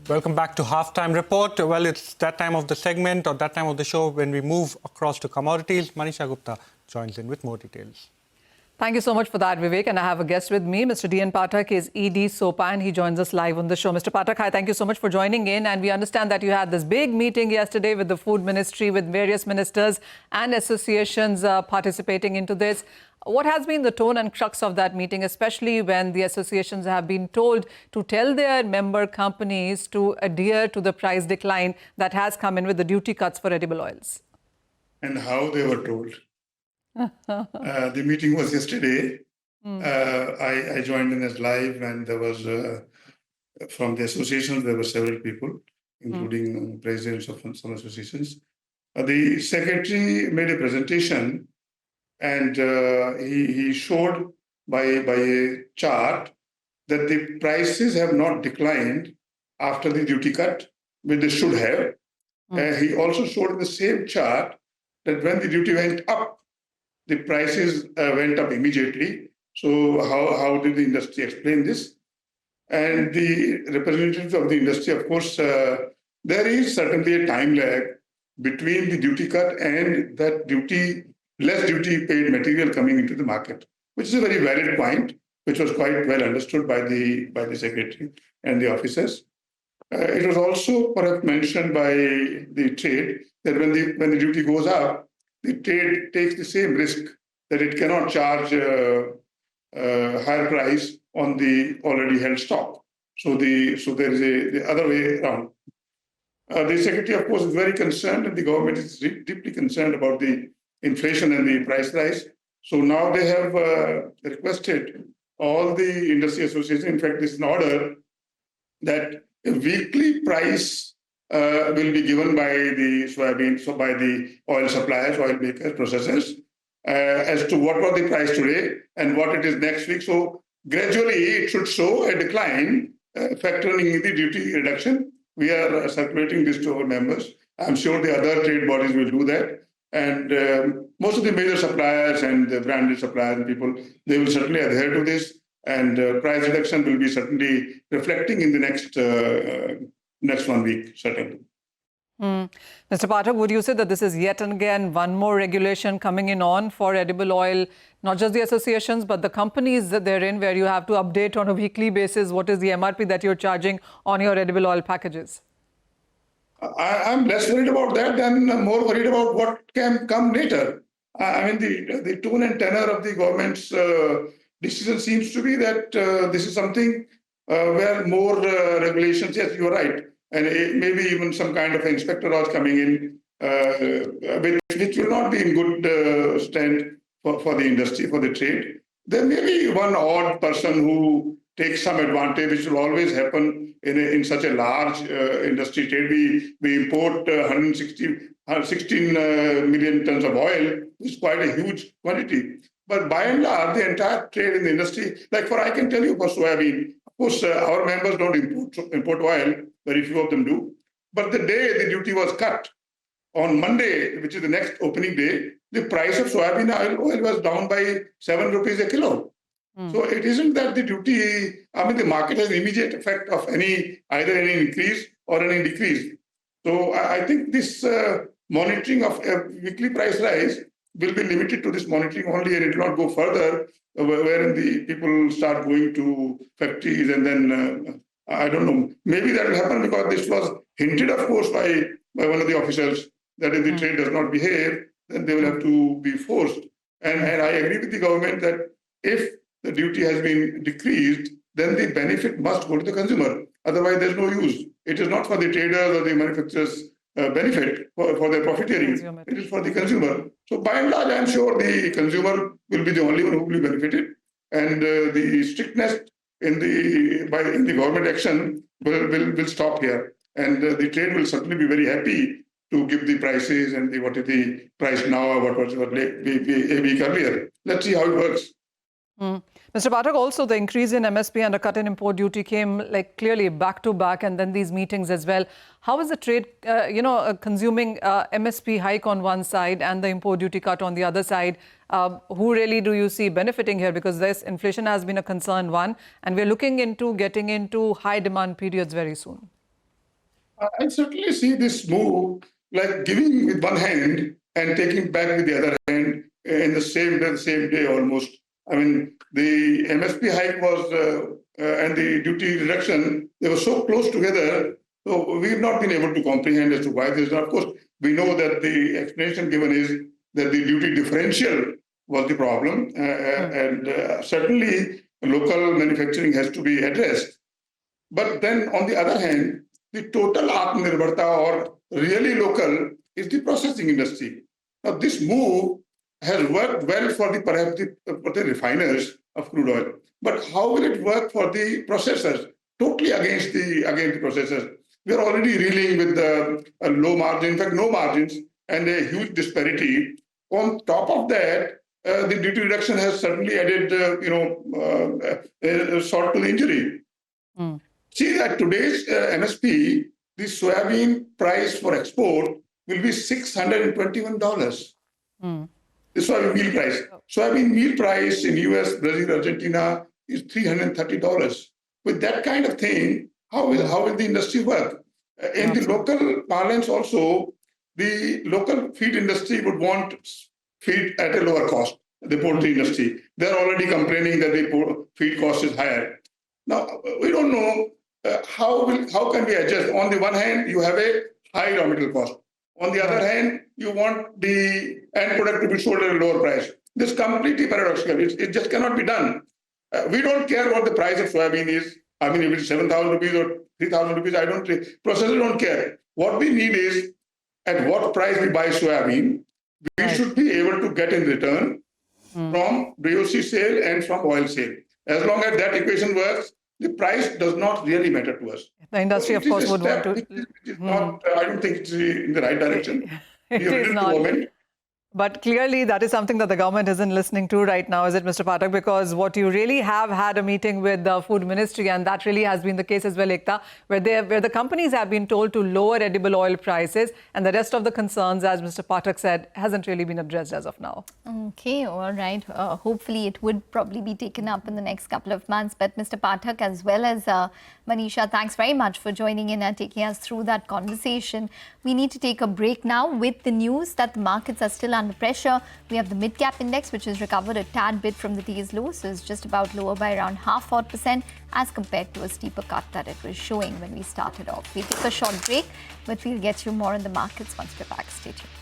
Welcome back to Halftime Report. Well, it's that time of the segment or that time of the show when we move across to commodities. Manisha Gupta joins in with more details. Thank you so much for that, Vivek. And I have a guest with me, Mr. DN Pathak is ED SPAI, and he joins us live on the show. Mr. Pathak, hi, thank you so much for joining in. And we understand that you had this big meeting yesterday with the Food Ministry, with various ministers and associations participating into this. What has been the tone and crux of that meeting, especially when the associations have been told to tell their member companies to adhere to the price decline that has come in with the duty cuts for edible oils? And how they were told. The meeting was yesterday. I joined in as live, and there was, from the associations, there were several people, including presidents of some associations. The secretary made a presentation, and he showed by a chart that the prices have not declined after the duty cut, which they should have. He also showed in the same chart that when the duty went up, the prices went up immediately. So how did the industry explain this? And the representatives of the industry, of course, there is certainly a time lag between the duty cut and that less duty paid material coming into the market, which is a very valid point, which was quite well understood by the secretary and the officers. It was also perhaps mentioned by the trade that when the duty goes up, the trade takes the same risk that it cannot charge a higher price on the already held stock. So there is the other way around. The secretary, of course, is very concerned, and the government is deeply concerned about the inflation and the price rise. So now they have requested all the industry associations, in fact, this is an order that a weekly price will be given by the soybean, so by the oil suppliers, oil makers, processors, as to what was the price today and what it is next week. So gradually it should show a decline, factoring in the duty reduction. We are circulating this to our members. I'm sure the other trade bodies will do that. And most of the major suppliers and the branded suppliers and people, they will certainly adhere to this. And price reduction will be certainly reflecting in the next 1 week, certainly. Mr. Pathak, would you say that this is yet again one more regulation coming in on for edible oil, not just the associations, but the companies that they're in, where you have to update on a weekly basis what is the MRP that you're charging on your edible oil packages? I'm less worried about that and more worried about what can come later. I mean, the tone and tenor of the government's decision seems to be that this is something where more regulations, yes, you're right, and maybe even some kind of inspector laws coming in, which will not be in good stand for the industry, for the trade. There may be one odd person who takes some advantage, which will always happen in such a large industry trade. We import 16 million tons of oil, which is quite a huge quantity. But by and large, the entire trade in the industry, like I can tell you for soybean, of course, our members don't import oil, very few of them do. But the day the duty was cut, on Monday, which is the next opening day, the price of soybean oil was down by 7 rupees a kilo. So it isn't that the duty, the market has immediate effect of either any increase or any decrease. So I think this monitoring of a weekly price rise will be limited to this monitoring only, and it will not go further, wherein the people start going to factories and then, I don't know, maybe that will happen because this was hinted, of course, by one of the officials that if the trade does not behave, then they will have to be forced. And I agree with the government that if the duty has been decreased, then the benefit must go to the consumer. Otherwise, there's no use. It is not for the traders or the manufacturers' benefit for their profiteering. It is for the consumer. So by and large, I'm sure the consumer will be the only one who will be benefited. And the strictness in the government action will stop here. And the trade will certainly be very happy to give the prices and what is the price now or what was a week earlier. Let's see how it works. Mr. Pathak, also the increase in MSP and a cut in import duty came clearly back to back, and then these meetings as well. How is the trade, consuming MSP hike on one side and the import duty cut on the other side? Who really do you see benefiting here? Because this inflation has been a concern one, and we're looking into getting into high demand periods very soon. I certainly see this move like giving with one hand and taking back with the other hand in the same day almost. I mean, the MSP hike was and the duty reduction, they were so close together. So we've not been able to comprehend as to why this is. Of course, we know that the explanation given is that the duty differential was the problem, and certainly local manufacturing has to be addressed. But then on the other hand, the total Atmanirbharta or really local is the processing industry. Now this move has worked well for the refiners of crude oil. But how will it work for the processors? Totally against the processors. We are already reeling with a low margin, in fact, no margins, and a huge disparity. On top of that, the duty reduction has certainly added, salt to the injury. See that today's MSP, the soybean price for export will be $621. The soybean meal price. Soybean meal price in US, Brazil, Argentina is $330. With that kind of thing, how will the industry work? In the local parlance also, the local feed industry would want feed at a lower cost, the poultry industry. They're already complaining that the feed cost is higher. Now, we don't know how can we adjust. On the one hand, you have a high raw material cost. On the other hand, you want the end product to be sold at a lower price. This is completely paradoxical. It just cannot be done. We don't care what the price of soybean is. I mean, if it's 7,000 rupees or 3,000 rupees, processors don't care. What we need is at what price we buy soybean, we should be able to get in return from DOC sale and from oil sale. As long as that equation works, the price does not really matter to us. The industry, of course, would want to. It is not, I don't think it's in the right direction. It is not. But clearly, that is something that the government isn't listening to right now, is it, Mr. Pathak? Because what you really have had a meeting with the Food Ministry, and that really has been the case as well, Ekta, where the companies have been told to lower edible oil prices, and the rest of the concerns, as Mr. Pathak said, hasn't really been addressed as of now. Okay, all right. Hopefully, it would probably be taken up in the next couple of months. But Mr. Pathak, as well as Manisha, thanks very much for joining in and taking us through that conversation. We need to take a break now with the news that the markets are still under pressure. We have the mid-cap index, which has recovered a tad bit from the day's low, so it's just about lower by around 0.5% as compared to a steeper cut that it was showing when we started off. We'll take a short break, but we'll get you more on the markets once we're back. Stay tuned.